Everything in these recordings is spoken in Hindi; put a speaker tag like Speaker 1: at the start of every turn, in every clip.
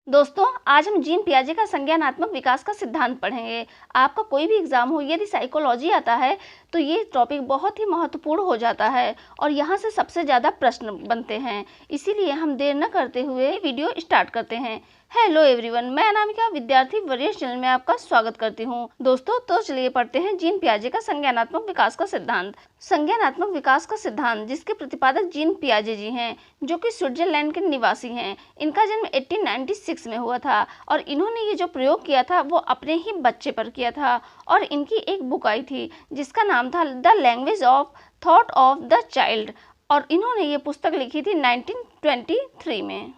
Speaker 1: दोस्तों, आज हम जीन पियाजे का संज्ञानात्मक विकास का सिद्धांत पढ़ेंगे। आपका कोई भी एग्जाम हो, यदि साइकोलॉजी आता है तो ये टॉपिक बहुत ही महत्वपूर्ण हो जाता है और यहाँ से सबसे ज़्यादा प्रश्न बनते हैं। इसीलिए हम देर न करते हुए वीडियो स्टार्ट करते हैं। हेलो एवरीवन, मैं अनामिका विद्यार्थी वरिष्ठ चैनल में आपका स्वागत करती हूँ। दोस्तों, तो चलिए पढ़ते हैं जीन पियाजे का संज्ञानात्मक विकास का सिद्धांत। संज्ञानात्मक विकास का सिद्धांत, जिसके प्रतिपादक जीन पियाजे जी हैं, जो कि स्विट्जरलैंड के निवासी हैं। इनका जन्म 1896 में हुआ था और इन्होंने ये जो प्रयोग किया था वो अपने ही बच्चे पर किया था। और इनकी एक बुक आई थी जिसका नाम था the language of thought of the child, और इन्होंने ये पुस्तक लिखी थी 1923 में।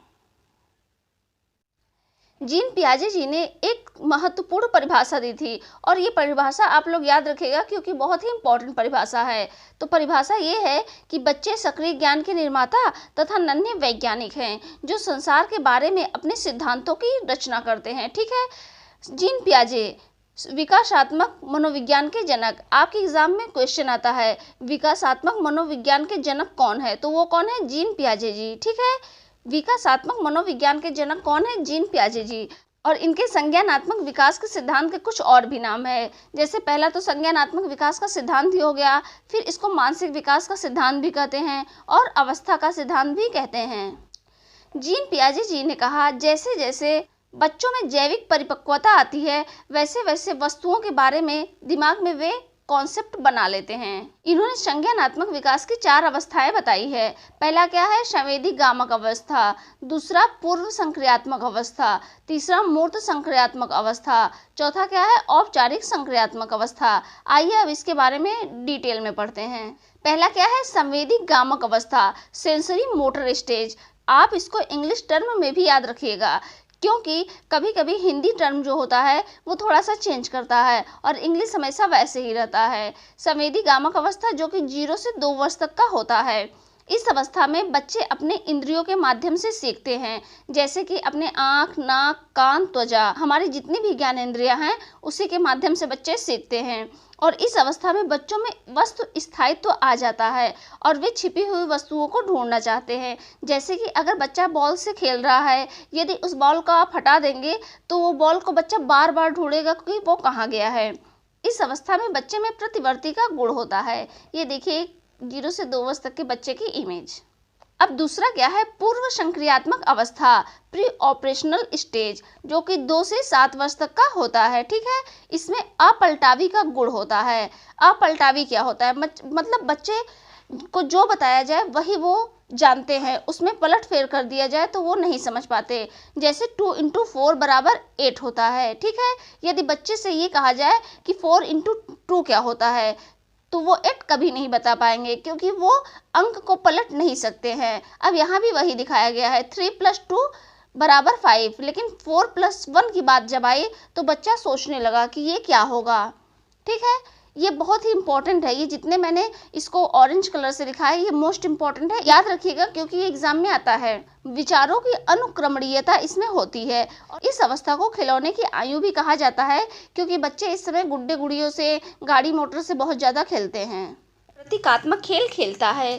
Speaker 1: जीन पियाजे जी ने एक महत्वपूर्ण परिभाषा दी थी और ये परिभाषा आप लोग याद रखेगा क्योंकि बहुत ही इम्पोर्टेंट परिभाषा है। तो परिभाषा ये है कि बच्चे सक्रिय ज्ञान के निर्माता तथा नन्हे वैज्ञानिक हैं जो संसार के बारे में अपने सिद्धांतों की रचना करते हैं। ठीक है, जीन पियाजे विकासात्मक मनोविज्ञान के जनक। आपके एग्जाम में क्वेश्चन आता है विकासात्मक मनोविज्ञान के जनक कौन है, तो वो कौन है? जीन पियाजे जी। ठीक है, विकासात्मक मनोविज्ञान के जनक कौन है? जीन पियाजे जी। और इनके संज्ञानात्मक विकास के सिद्धांत के कुछ और भी नाम है। जैसे पहला तो संज्ञानात्मक विकास का सिद्धांत ही हो गया, फिर इसको मानसिक विकास का सिद्धांत भी कहते हैं और अवस्था का सिद्धांत भी कहते हैं। जीन पियाजे जी ने कहा, जैसे जैसे बच्चों में जैविक परिपक्वता आती है वैसे वैसे वस्तुओं के बारे में दिमाग में वे कॉन्सेप्ट बना लेते हैं। इन्होंने संज्ञानात्मक विकास की 4 अवस्थाएं बताई है। पहला क्या है? संवेदी गामक अवस्था, दूसरा पूर्व संक्रियात्मक अवस्था, तीसरा मूर्त संक्रियात्मक अवस्था, चौथा क्या है? औपचारिक संक्रियात्मक अवस्था। आइए अब इसके बारे में डिटेल में पढ़ते हैं। पहला क्या है? संवेदी गामक अवस्था, सेंसरी मोटर स्टेज। आप इसको इंग्लिश टर्म में भी याद रखिएगा क्योंकि कभी कभी हिंदी टर्म जो होता है वो थोड़ा सा चेंज करता है और इंग्लिश हमेशा वैसे ही रहता है। संवेदी गामक अवस्था जो कि 0 से 2 वर्ष तक का होता है। इस अवस्था में बच्चे अपने इंद्रियों के माध्यम से सीखते हैं, जैसे कि अपने आँख, नाक, कान, त्वचा, हमारी जितनी भी ज्ञानेंद्रियां हैं उसी के माध्यम से बच्चे सीखते हैं। और इस अवस्था में बच्चों में वस्तु स्थायित्व आ जाता है और वे छिपी हुई वस्तुओं को ढूंढना चाहते हैं। जैसे कि अगर बच्चा बॉल से खेल रहा है, यदि उस बॉल को आप हटा देंगे तो वो बॉल को बच्चा बार बार ढूंढेगा कि वो कहाँ गया है। इस अवस्था में बच्चे में प्रतिवर्ती का गुण होता है। ये देखिए 0 से 2 वर्ष तक के बच्चे की इमेज। अब दूसरा क्या है? पूर्व संक्रियात्मक अवस्था, प्री ऑपरेशनल स्टेज, जो कि 2 से 7 वर्ष तक का होता है। ठीक है, इसमें अपलटावी का गुण होता है। अपलटावी क्या होता है? मतलब बच्चे को जो बताया जाए वही वो जानते हैं, उसमें पलट फेर कर दिया जाए तो वो नहीं समझ पाते। जैसे 2 × 4 = 8 होता है। ठीक है, यदि बच्चे से ये कहा जाए कि 4 × 2 क्या होता है तो वो 8 कभी नहीं बता पाएंगे क्योंकि वो अंक को पलट नहीं सकते हैं। अब यहाँ भी वही दिखाया गया है, 3 + 2 = 5, लेकिन 4 + 1 की बात जब आई तो बच्चा सोचने लगा कि ये क्या होगा। ठीक है, ये बहुत ही इंपॉर्टेंट है। ये जितने मैंने इसको ऑरेंज कलर से लिखा है ये मोस्ट इंपॉर्टेंट है, याद रखिएगा क्योंकि ये एग्जाम में आता है। विचारों की अनुक्रमणीयता इसमें होती है और इस अवस्था को खिलौने की आयु भी कहा जाता है क्योंकि बच्चे इस समय गुड्डे गुड़ियों से, गाड़ी मोटर से बहुत ज़्यादा खेलते हैं। प्रतीकात्मक खेल खेलता है।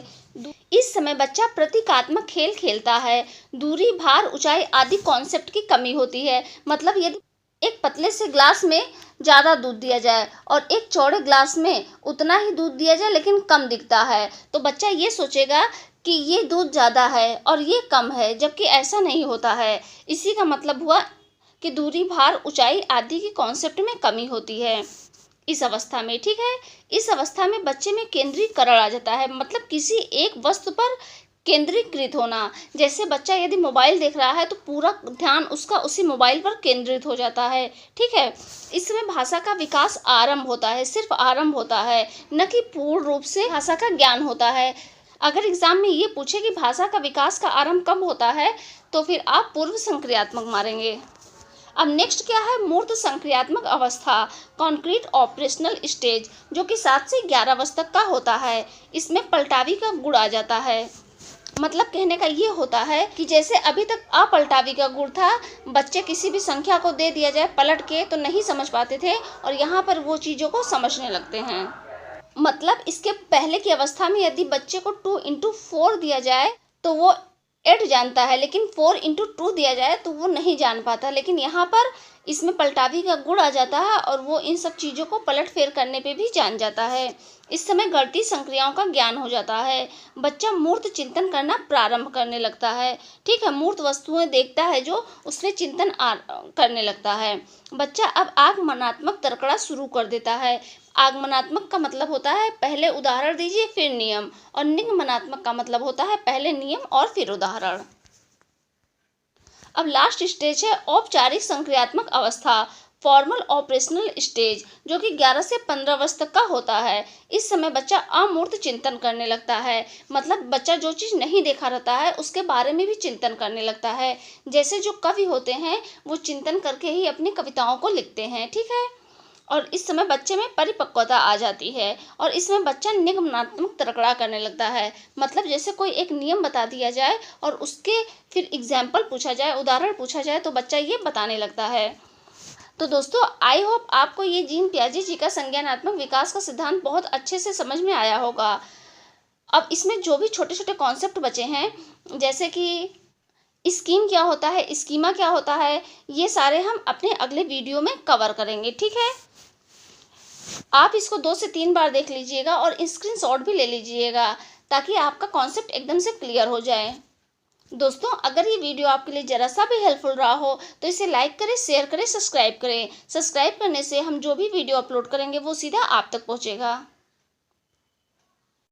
Speaker 1: इस समय बच्चा प्रतीकात्मक खेल खेलता है। दूरी, भार, ऊंचाई आदि कॉन्सेप्ट की कमी होती है। मतलब यदि एक पतले से ग्लास में ज़्यादा दूध दिया जाए और एक चौड़े ग्लास में उतना ही दूध दिया जाए लेकिन कम दिखता है तो बच्चा ये सोचेगा कि ये दूध ज़्यादा है और ये कम है, जबकि ऐसा नहीं होता है। इसी का मतलब हुआ कि दूरी, भार, ऊंचाई आदि की कॉन्सेप्ट में कमी होती है इस अवस्था में। ठीक है, इस अवस्था में बच्चे में केंद्रीकरण आ जाता है, मतलब किसी एक वस्तु पर केंद्रीकृत होना। जैसे बच्चा यदि मोबाइल देख रहा है तो पूरा ध्यान उसका उसी मोबाइल पर केंद्रित हो जाता है। ठीक है, इसमें भाषा का विकास आरंभ होता है, सिर्फ आरंभ होता है, न कि पूर्ण रूप से भाषा का ज्ञान होता है। अगर एग्जाम में ये पूछे कि भाषा का विकास का आरंभ कब होता है तो फिर आप पूर्व संक्रियात्मक मारेंगे। अब नेक्स्ट क्या है? मूर्त संक्रियात्मक अवस्था, कॉन्क्रीट ऑपरेशनल स्टेज, जो कि 7 से 11 वर्ष तक का होता है। इसमें पलटावी का गुण आ जाता है। मतलब कहने का ये होता है कि जैसे अभी तक अपलटावी का गुण था, बच्चे किसी भी संख्या को दे दिया जाए पलट के तो नहीं समझ पाते थे और यहाँ पर वो चीज़ों को समझने लगते हैं। मतलब इसके पहले की अवस्था में यदि बच्चे को 2 × 4 दिया जाए तो वो 8 जानता है, लेकिन 4 इंटू 2 दिया जाए तो वो नहीं जान पाता। लेकिन यहाँ पर इसमें पलटावी का गुण आ जाता है और वो इन सब चीज़ों को पलट फेर करने पे भी जान जाता है। इस समय गणितीय संक्रियाओं का ज्ञान हो जाता है। बच्चा मूर्त चिंतन करना प्रारंभ करने लगता है। ठीक है, मूर्त वस्तुएं देखता है जो उसमें चिंतन करने लगता है। बच्चा अब आगमनात्मक तर्कड़ा शुरू कर देता है। आगमनात्मक का मतलब होता है पहले उदाहरण दीजिए फिर नियम, और निगमनात्मक का मतलब होता है पहले नियम और फिर उदाहरण। अब लास्ट स्टेज है औपचारिक संक्रियात्मक अवस्था, फॉर्मल ऑपरेशनल स्टेज, जो कि 11 से 15 वर्ष तक का होता है। इस समय बच्चा अमूर्त चिंतन करने लगता है, मतलब बच्चा जो चीज़ नहीं देखा रहता है उसके बारे में भी चिंतन करने लगता है। जैसे जो कवि होते हैं वो चिंतन करके ही अपनी कविताओं को लिखते हैं। ठीक है, और इस समय बच्चे में परिपक्वता आ जाती है और इसमें बच्चा निगमनात्मक तर्कड़ा करने लगता है। मतलब जैसे कोई एक नियम बता दिया जाए और उसके फिर एग्जाम्पल पूछा जाए, उदाहरण पूछा जाए, तो बच्चा ये बताने लगता है। तो दोस्तों, आई होप आपको ये जीन पियाजे जी का संज्ञानात्मक विकास का सिद्धांत बहुत अच्छे से समझ में आया होगा। अब इसमें जो भी छोटे छोटे कॉन्सेप्ट बचे हैं, जैसे कि स्कीम क्या होता है, स्कीमा क्या होता है, ये सारे हम अपने अगले वीडियो में कवर करेंगे। ठीक है, आप इसको 2 से 3 बार देख लीजिएगा और स्क्रीनशॉट भी ले लीजिएगा ताकि आपका कॉन्सेप्ट एकदम से क्लियर हो जाए। दोस्तों, अगर ये वीडियो आपके लिए ज़रा सा भी हेल्पफुल रहा हो तो इसे लाइक करें, शेयर करें, सब्सक्राइब करें। सब्सक्राइब करने से हम जो भी वीडियो अपलोड करेंगे वो सीधा आप तक पहुँचेगा।